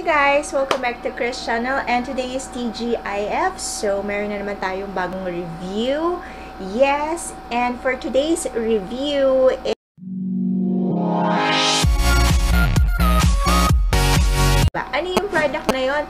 guys! Welcome back to Chris channel, and today is TGIF. So, meron na naman tayong bagong review. Yes, and for today's review ano yung product na yon?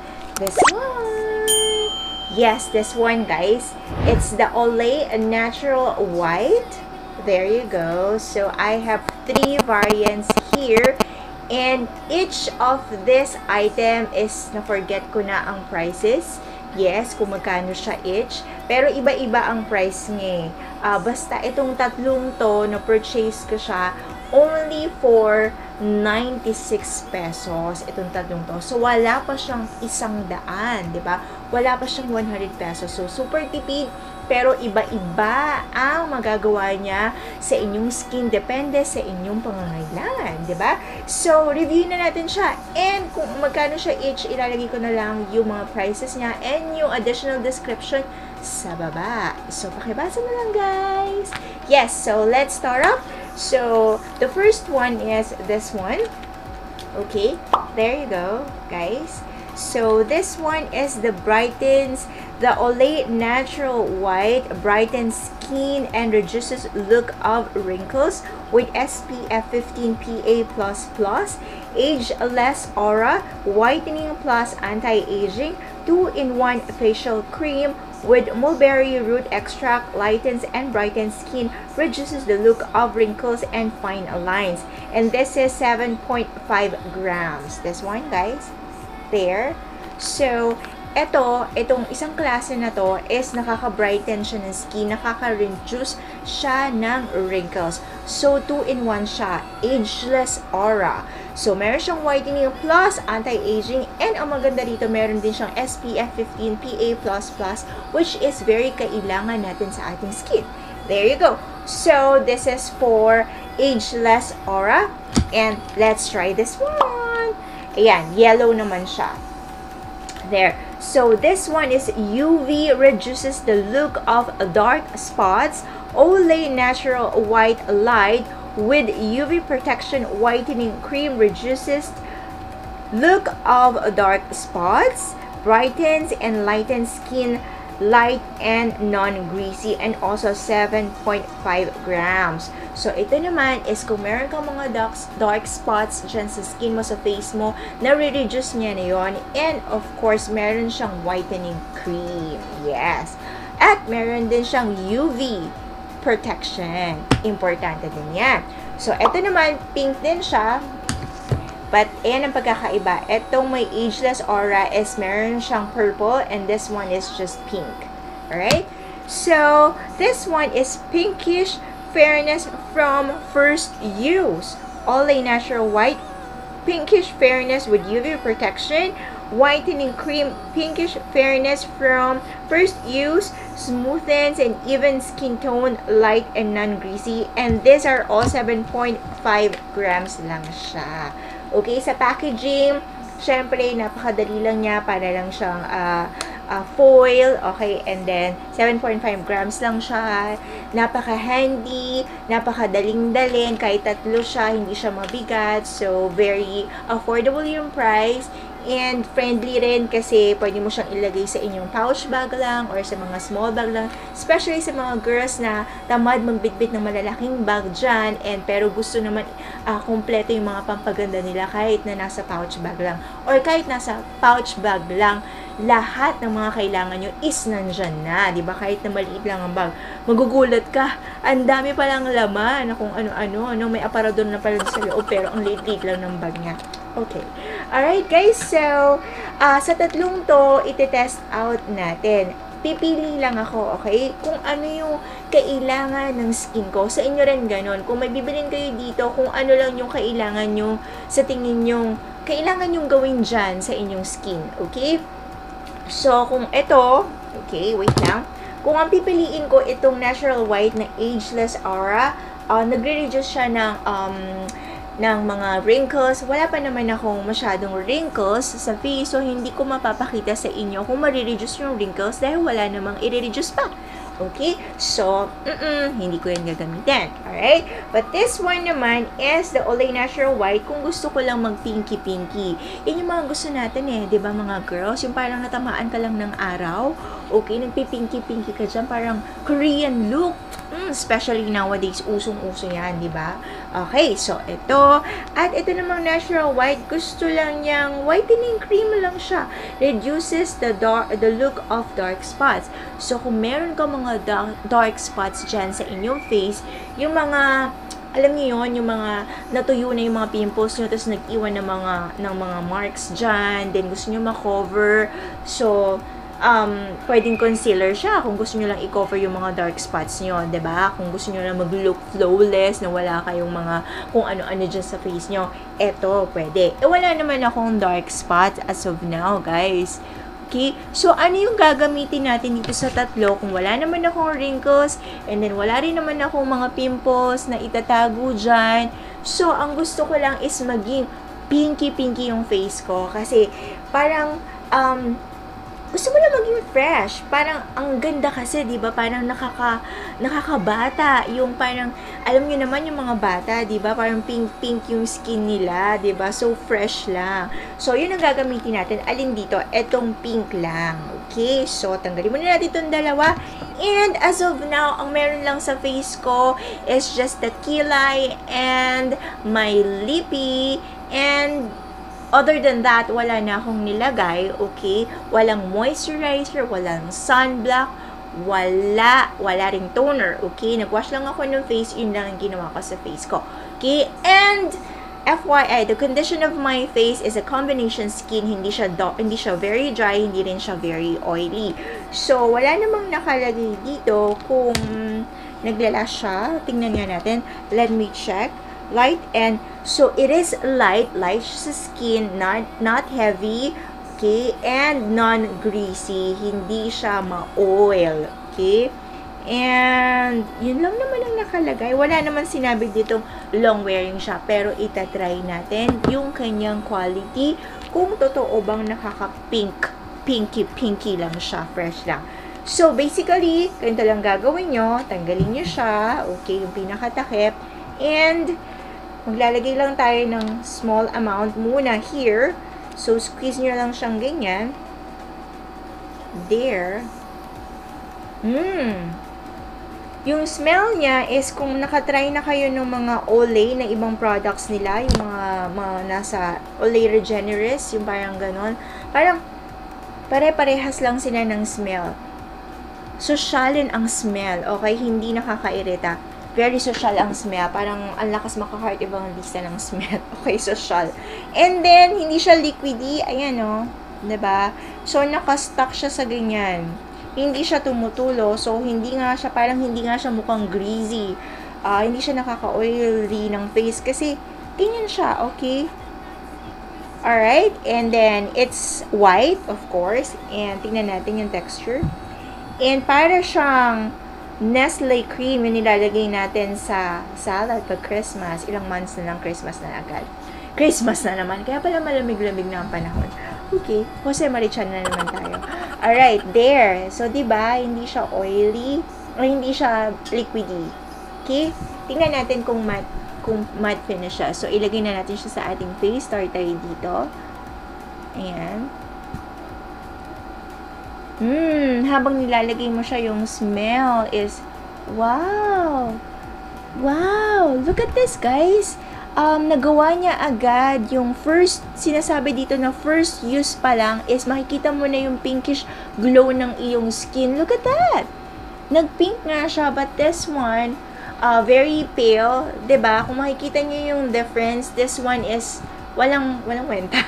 This one! Yes, this one guys. It's the Olay Natural White. There you go. So, I have 3 variants here. And each of this item is, na-forget ko na ang prices. Yes, kung magkano siya each. Pero iba-iba ang price niya. Basta itong tatlong to, na-purchase ko siya only for 96 pesos. Itong tatlong to. So, wala pa siyang 100, di ba? Wala pa siyang 100 pesos. So, super tipid. Pero iba-iba ang magagawa niya sa inyong skin. Depende sa inyong pangangailangan, di ba? So, review na natin siya. And kung magkano siya each, ilalagay ko na lang yung mga prices niya and yung additional description sa baba. So, pakibasa na lang, guys. Yes, so let's start off. So, the first one is this one. Okay, there you go, guys. So, this one is the Olay Natural White brightens skin and reduces look of wrinkles with SPF 15 PA++, Ageless Aura, Whitening Plus Anti-Aging, 2-in-1 facial cream with mulberry root extract, lightens and brightens skin, reduces the look of wrinkles and fine lines. And this is 7.5 grams. This one, guys. There. So, itong isang klase na to is nakaka-brighten siya ng skin, nakaka-reduce siya ng wrinkles. So, 2-in-1 siya. Ageless Aura. So, meron siyang whitening plus anti-aging, and ang maganda dito, meron din siyang SPF 15 PA++, which is very kailangan natin sa ating skin. There you go. So, this is for Ageless Aura. And let's try this one. Ayan, yellow naman siya. There. So, this one is UV reduces the look of dark spots. Olay Natural White Light with UV Protection Whitening Cream reduces look of dark spots, brightens and lightens skin, light and non-greasy, and also 7.5 grams. So, ito naman is kung meron kang mga dark spots dyan sa skin mo, sa face mo, na-reduce niya na yun. And, of course, meron siyang whitening cream. Yes. At meron din siyang UV protection. Importante din yan. So, ito naman, pink din siya. But, ayan ang pagkakaiba. Itong may Ageless Aura is meron siyang purple, and this one is just pink. Alright? So, this one is pinkish fairness from first use. Olay Natural White, pinkish fairness with UV protection, whitening cream, pinkish fairness from first use, smoothens and even skin tone, light and non-greasy. And these are all 7.5 grams lang siya. Okay, sa packaging, syempre, napakadali lang niya, para lang siyang foil, okay, and then 7.5 grams lang siya, napaka-handy, napakadaling dalhin, kahit tatlo siya, hindi siya mabigat, so very affordable yung price, and friendly rin kasi pwede mo siyang ilagay sa inyong pouch bag lang or sa mga small bag lang, especially sa mga girls na tamad magbitbit ng malalaking bag dyan, and pero gusto naman kompleto yung mga pampaganda nila kahit na nasa pouch bag lang, or kahit nasa pouch bag lang, lahat ng mga kailangan nyo is nandyan na, di ba? Kahit na maliit lang ang bag, magugulat ka, ang dami palang laman na kung ano-ano, may aparador na pala sa loob, pero ang liit-liit lang ng bag niya. Okay. Alright, guys. So, sa tatlong to, iti-test out natin. Pipili lang ako, okay? Kung ano yung kailangan ng skin ko. Sa inyo rin ganun. Kung may bibilin kayo dito, kung ano lang yung kailangan nyo sa tingin nyo, kailangan yung gawin dyan sa inyong skin. Okay? So, kung ito, okay, wait lang. Kung ang pipiliin ko itong Natural White na Ageless Aura, nagre-reduce siya ng mga wrinkles. Wala pa naman akong masyadong wrinkles sa face, so hindi ko mapapakita sa inyo kung marireduce yung wrinkles dahil wala namang i-reduce pa. Okay? So, hindi ko yan gagamitin. Alright? But this one naman is the Olay Natural White kung gusto ko lang mag-pinky-pinky. Yan yung mga gusto natin eh, di ba mga girls? Yung parang natamaan ka lang ng araw. Okay? Nagpipinky-pinky ka dyan. Parang Korean look. Especially nowadays, usong-uso yan, di ba? Okay, so ito. At ito namang natural white, gusto lang niyang whitening cream lang siya. Reduces the look of dark spots. So, kung meron ka mga dark spots dyan sa inyong face, yung mga alam niyo yon, yung mga natuyo na yung mga pimples nyo, tapos nag-iwan ng mga marks dyan, then gusto nyo ma-cover. So, pwedeng concealer siya kung gusto nyo lang i-cover yung mga dark spots nyo, 'di ba? Kung gusto nyo lang mag-look flawless, na wala kayong mga kung ano-ano dyan sa face nyo, eto, pwede. Wala naman akong dark spot as of now, guys. Okay? So, ano yung gagamitin natin dito sa tatlo? Kung wala naman akong wrinkles, and then wala rin naman akong mga pimples na itatago dyan. So, ang gusto ko lang is maging pinky-pinky yung face ko. Kasi, parang, gusto mo lang maging fresh. Parang, ang ganda kasi, di ba? Parang nakakabata. Yung parang, alam niyo naman yung mga bata, di ba? Parang pink-pink yung skin nila, di ba? So, fresh lang. So, yun ang gagamitin natin. Alin dito? Etong pink lang. Okay? So, tanggalin muna natin itong dalawa. And, as of now, ang meron lang sa face ko is just the kilay and my lippy. And, other than that, wala na akong nilagay, okay? Walang moisturizer, walang sunblock, wala ring toner, okay? Nagwash lang ako ng face, yun lang ang ginawa ko sa face ko, okay? And, FYI, the condition of my face is a combination skin, hindi siya very dry, hindi rin siya very oily. So, wala namang nakalagay dito kung naglalash siya. Tingnan nga natin. Let me check. Light and so it is light sa skin, not heavy, okay, and non-greasy, hindi siya ma-oil, okay, and yun lang naman ang nakalagay. Wala naman sinabi dito long wearing siya, pero itatry natin yung kanyang quality, kung totoo bang pinky lang siya, fresh lang. So basically, ganito lang gagawin nyo, tanggalin nyo siya, okay, yung pinakatakip, and maglalagay lang tayo ng small amount muna here. So, squeeze nyo lang siyang ganyan. There. Yung smell niya is kung nakatry na kayo ng mga Olay na ibang products nila, yung mga nasa Olay Regenerist, yung parang ganon. Parang pare-parehas lang sila ng smell. Sosyalin ang smell, okay? Hindi nakakairita. Very social ang smell. Parang ang lakas makaka-heart ibang lista ng smell. Okay, social. And then, hindi siya liquidy. Ayan, oh. Diba? So, nakastuck siya sa ganyan. Hindi siya tumutulo. So, hindi nga siya mukhang greasy. Hindi siya nakaka-oily ng face. Kasi, ganyan siya. Okay? Alright? And then, it's white, of course. And, tingnan natin yung texture. And, para siyang Nestle cream yung nilalagay natin sa salad pag Christmas. Ilang months na lang, Christmas na agad. Christmas na naman. Kaya pala malamig-lamig na ang panahon. Okay. Jose Marichan na naman tayo. Alright, there. So, diba, hindi siya oily. O hindi siya liquidy. Okay? Tingnan natin kung matte finish siya. So, ilagay na natin siya sa ating face. Start tayo dito. Ayan. Habang nilalagay mo siya, yung smell is, wow! Wow! Look at this, guys! Nagawa niya agad yung sinasabi dito na first use pa lang is makikita mo na yung pinkish glow ng iyong skin. Look at that! Nag-pink nga siya, but this one, very pale, 'di ba? Kung makikita niyo yung difference, this one is walang kwenta.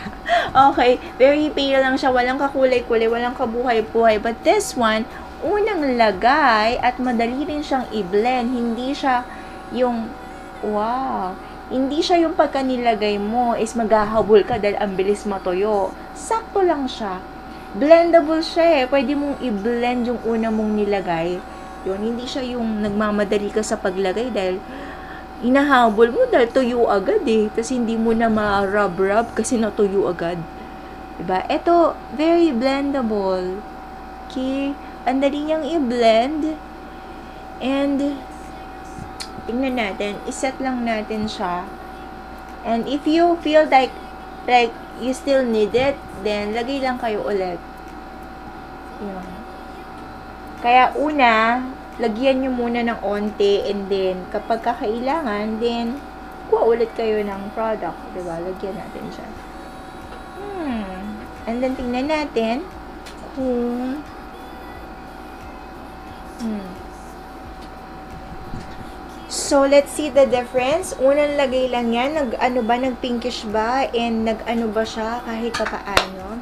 Okay, very pale lang siya, walang kakulay-kulay, walang kabuhay-buhay. But this one, unang lagay at madali rin siyang i-blend. Hindi siya yung, wow, hindi siya yung pagka nilagay mo is maghahabol ka dahil ang bilis matuyo. Sakto lang siya. Blendable siya eh. Pwede mong i-blend yung una mong nilagay. Yun, hindi siya yung nagmamadali ka sa paglagay dahil inahabol mo dahil tuyo agad eh. Tapos hindi mo na ma-rub-rub kasi natuyo agad. Diba? Ito, very blendable. Okay? Ang dali niyang i-blend. And, tingnan natin, iset lang natin siya. And if you feel like you still need it, then lagay lang kayo ulit. Yun. Kaya una, lagyan nyo muna ng onte, and then kapag kakailangan, then kuha ulit kayo ng product. Diba? Lagyan natin siya. And then tingnan natin kung So, let's see the difference. Unang lagay lang yan. Nag-pinkish ba? And nag-ano ba siya kahit pa paano?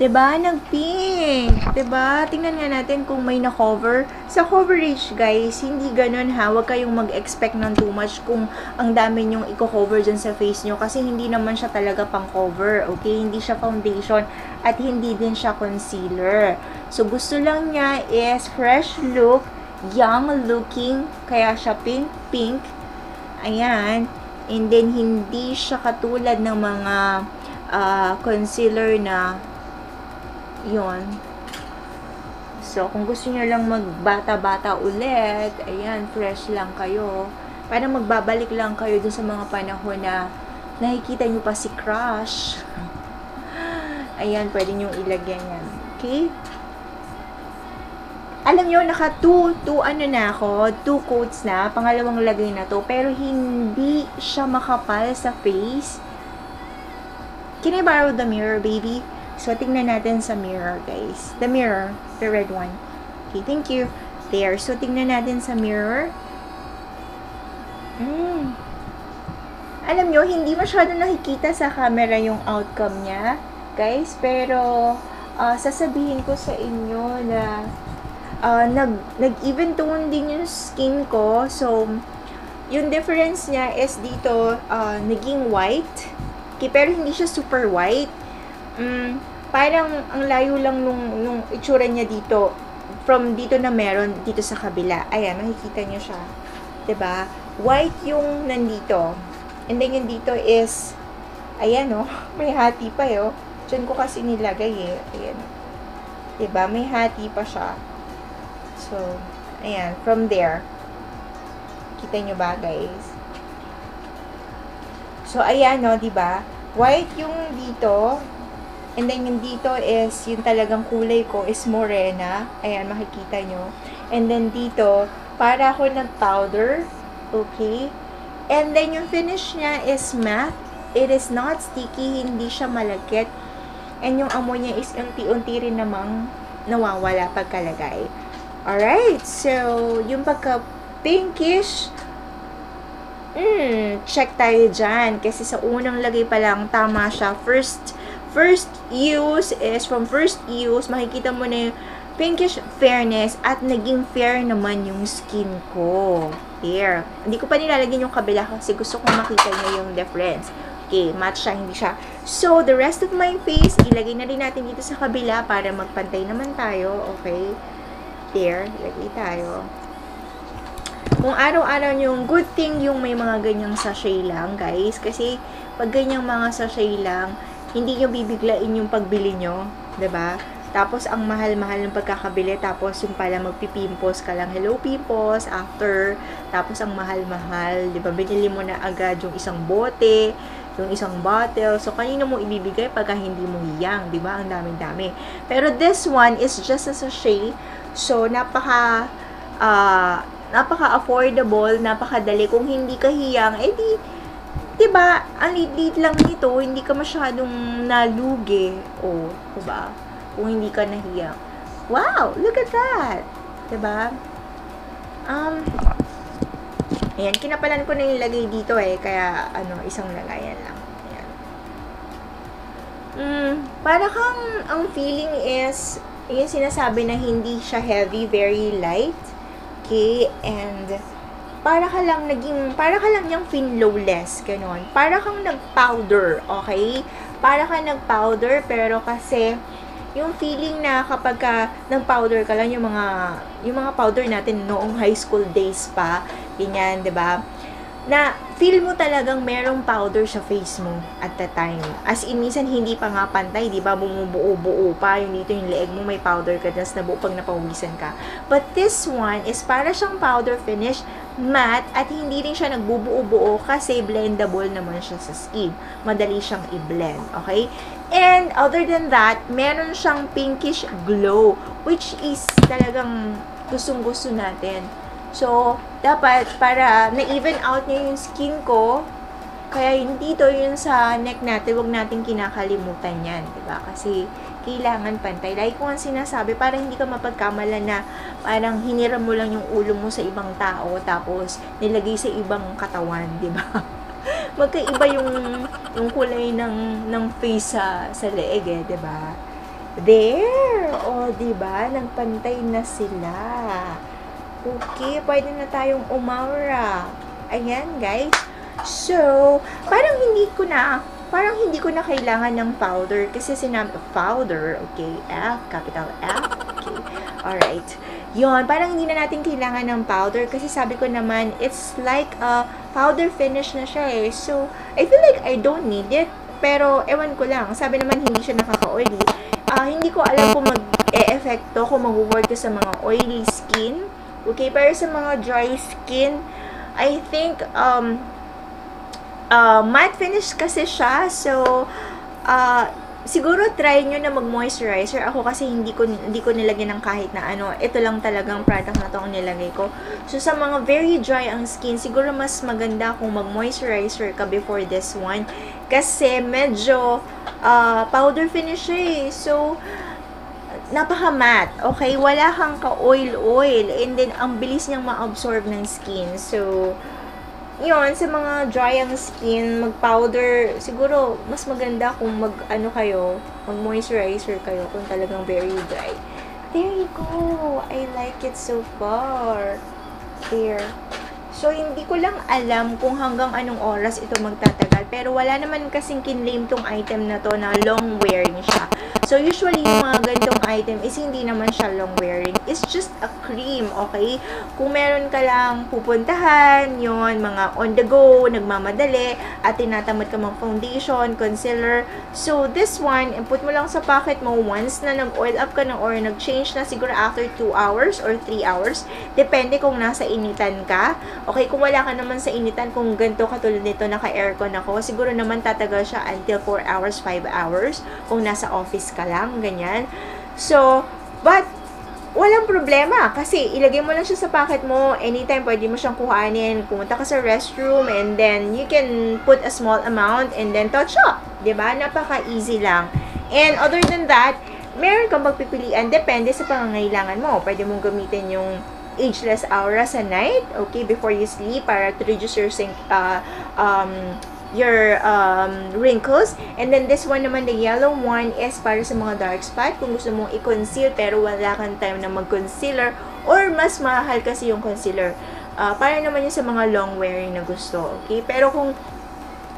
Diba? Nag-pink. Diba? Tingnan nga natin kung may na-cover. Sa coverage, guys, hindi ganun ha. Huwag kayong mag-expect ng too much kung ang dami nyong i-cover dyan sa face nyo. Kasi hindi naman siya talaga pang cover. Okay? Hindi siya foundation. At hindi din siya concealer. So, gusto lang niya is fresh look, young looking. Kaya siya pink. Ayan. And then, hindi siya katulad ng mga concealer na yun. So, kung gusto niyo lang magbata-bata ulit, ayan, fresh lang kayo. Para magbabalik lang kayo dun sa mga panahon na nakikita niyo pa si crush. Ayan, pwede niyo ilagyan yan. Okay? Alam niyo, naka two coats na, pangalawang lagay na to, pero hindi siya makapal sa face. Can I borrow the mirror, baby? So, tingnan natin sa mirror, guys. The mirror, the red one. Okay, thank you. There. So, tingnan natin sa mirror. Alam nyo, hindi masyado nakikita sa camera yung outcome niya, guys. Pero, sasabihin ko sa inyo na nag-even tone din yung skin ko. So, yung difference niya is dito, naging white. Okay, pero hindi siya super white. Parang ang layo lang nung itsura niya dito. From dito na meron, dito sa kabila. Ayan, makikita niyo siya. 'Di ba? White yung nandito. And then yung dito is, ayan may hati pa Diyan ko kasi nilagay Ayan. 'Di ba? May hati pa siya. So, ayan, from there. Kita niyo ba, guys? So, ayan 'di ba? White yung dito. And then, yung dito is, yung talagang kulay ko is morena. Ayan, makikita nyo. And then, dito, para ako nag-powder. Okay? And then, yung finish niya is matte. It is not sticky. Hindi siya malagkit. And yung amoy niya is unti-unti rin namang nawawala pagkalagay. Alright? So, yung pagka-pinkish, check tayo dyan. Kasi sa unang lagay pa lang, tama siya. First use is, from first use, makikita mo na yung pinkish fairness at naging fair naman yung skin ko. There. Hindi ko pa nilalagyan yung kabila kasi gusto kong makita niyo yung difference. Okay, match siya, hindi siya. So, the rest of my face, ilagay na rin natin dito sa kabila para magpantay naman tayo. Okay? There, ilagay tayo. Kung araw-araw yung good thing yung may mga ganyang sachet lang, guys. Kasi, pag ganyang mga sachet lang, hindi nyo bibiglain yung pagbili nyo, 'di ba? Tapos, ang mahal-mahal ng pagkakabili, tapos yung pala magpipimpos ka lang, hello pimpos, after, tapos ang mahal-mahal, 'di ba? Binili mo na agad yung isang bote, yung isang bottle, so kanino mo ibibigay pagka hindi mo hiyang, 'di ba? Ang daming-dami. Pero this one is just a sachet, so napaka-affordable, napakadali. Kung hindi ka hiyang, diba, ang liit lang nito, hindi ka masyadong nalugi. Diba? Kung hindi ka nahiyang. Wow! Look at that! Diba? Ayan, kinapalan ko na yung lagay dito kaya, isang lagayan lang. Ayan. Para kang, ang feeling is, yung sinasabi na hindi siya heavy, very light. Okay? And, para ka lang yung finlowless, ganon. Para kang nag-powder, okay? Para ka nag-powder, pero kasi, yung feeling na kapag ka nag-powder ka lang, yung mga powder natin noong high school days pa, ganyan, 'di ba? Na feel mo talagang merong powder sa face mo at the time. As in, minsan hindi pa nga pantay, di ba? Bumubuo-buo pa. Yung dito yung leeg mo, may powder ka, tapos nabuo pag napawisan ka. But this one is para siyang powder finish, matte, at hindi rin siya nagbubuo-buo kasi blendable naman siya sa skin. Madali siyang i-blend, okay? And other than that, meron siyang pinkish glow, which is talagang gustong-gusto natin. So, dapat para na-even out niya yung skin ko, kaya hindi to yun sa neck natin, huwag natin kinakalimutan yan, diba? Kasi kailangan pantay. Like ko ang sinasabi, parang hindi ka mapagkamalan na parang hiniram mo lang yung ulo mo sa ibang tao, tapos nilagay sa ibang katawan, diba? Magkaiba yung kulay ng face sa leeg, diba? There! O, diba? Nagpantay na sila. Okay, pwede na tayong umaura. Ayan, guys. So, parang hindi ko na kailangan ng powder kasi sinabi powder, okay, capital F, okay. Alright. Yon, parang hindi na natin kailangan ng powder kasi sabi ko naman, it's like a powder finish na siya eh. So, I feel like I don't need it. Pero, ewan ko lang. Sabi naman, hindi siya nakaka-oily. Hindi ko alam kung mag-e-effecto, kung mag-work sa mga oily skin. Okay, pero sa mga dry skin, I think, matte finish kasi siya. So, siguro try nyo na mag-moisturizer. Ako kasi hindi ko nilagyan ng kahit na ano. Ito lang talagang product na to ang nilagay ko. So, sa mga very dry ang skin, siguro mas maganda kung mag-moisturizer ka before this one. Kasi medyo powder finish eh. So, napaka-matte, okay? Wala kang ka-oil-oil, and then, ang bilis niyang ma-absorb ng skin. So, yun, sa mga dry ang skin, mag-powder, siguro, mas maganda kung mag-moisturizer kayo kung talagang very dry. There you go! I like it so far. There. So, hindi ko lang alam kung hanggang anong oras ito magtatagal. Pero, wala naman kasing kinlaim tong item na to na long wearing siya. So, usually, yung mga ganitong item is hindi naman siya long wearing. It's just a cream, okay? Kung meron ka lang pupuntahan, yun, mga on the go, nagmamadali, at tinatamad ka mag foundation, concealer. So, this one, put mo lang sa pocket mo once na nag-oil up ka na or nag-change na siguro after 2 hours or 3 hours. Depende kung nasa initan ka. Okay, kung wala ka naman sa initan, kung ganito katulad nito, naka-aircon ako, siguro naman tatagal siya until 4 hours, 5 hours, kung nasa office ka lang, ganyan. So, but, walang problema, kasi ilagay mo lang siya sa pocket mo, anytime pwede mo siyang kuhanin, pumunta ka sa restroom, and then, you can put a small amount, and then touch up, diba? Napaka-easy lang. And, other than that, meron kang magpipilian, depende sa pangangailangan mo. Pwede mong gamitin yung Ageless Aura sa night, okay, before you sleep, para to reduce your wrinkles. And then this one naman, the yellow one, is para sa mga dark spot. Kung gusto mong i-conceal pero wala kang time na mag-concealer, or mas mahal kasi yung concealer, para naman yun sa mga long wearing na gusto, okay? Pero kung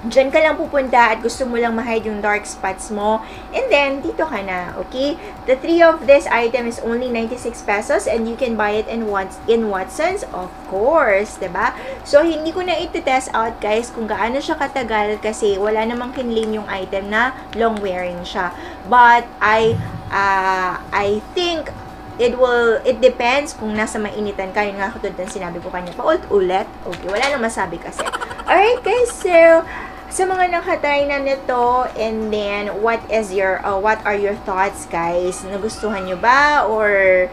dyan ka lang pupunta at gusto mo lang ma-hide yung dark spots mo, and then, dito ka na, okay? The 3 of this item is only 96 pesos, and you can buy it in Watsons, of course, diba? So, hindi ko na iti-test out, guys, kung gaano siya katagal, kasi wala namang kinlaim yung item na long wearing siya. But, I think, it depends kung nasa mainitan ka. Yun nga katulad ng sinabi ko kanya pa ulit. Okay, wala nang masabi kasi. Alright, guys, so, sa mga nakatry na nito, and then, what are your thoughts, guys? Nagustuhan nyo ba? Or,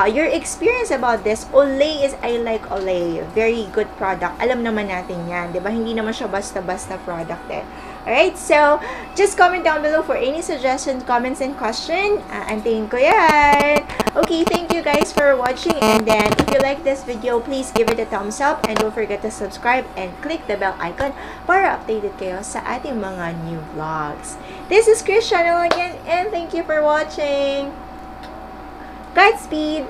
your experience about this? Olay is, I like Olay. Very good product. Alam naman natin yan, diba? Hindi naman siya basta-basta product eh. Alright, so, just comment down below for any suggestions, comments, and question. Antayin ko yan. Okay, thank you guys for watching. And then, if you like this video, please give it a thumbs up. And don't forget to subscribe and click the bell icon para updated kayo sa ating mga new vlogs. This is Chris Channel again, and thank you for watching. Godspeed!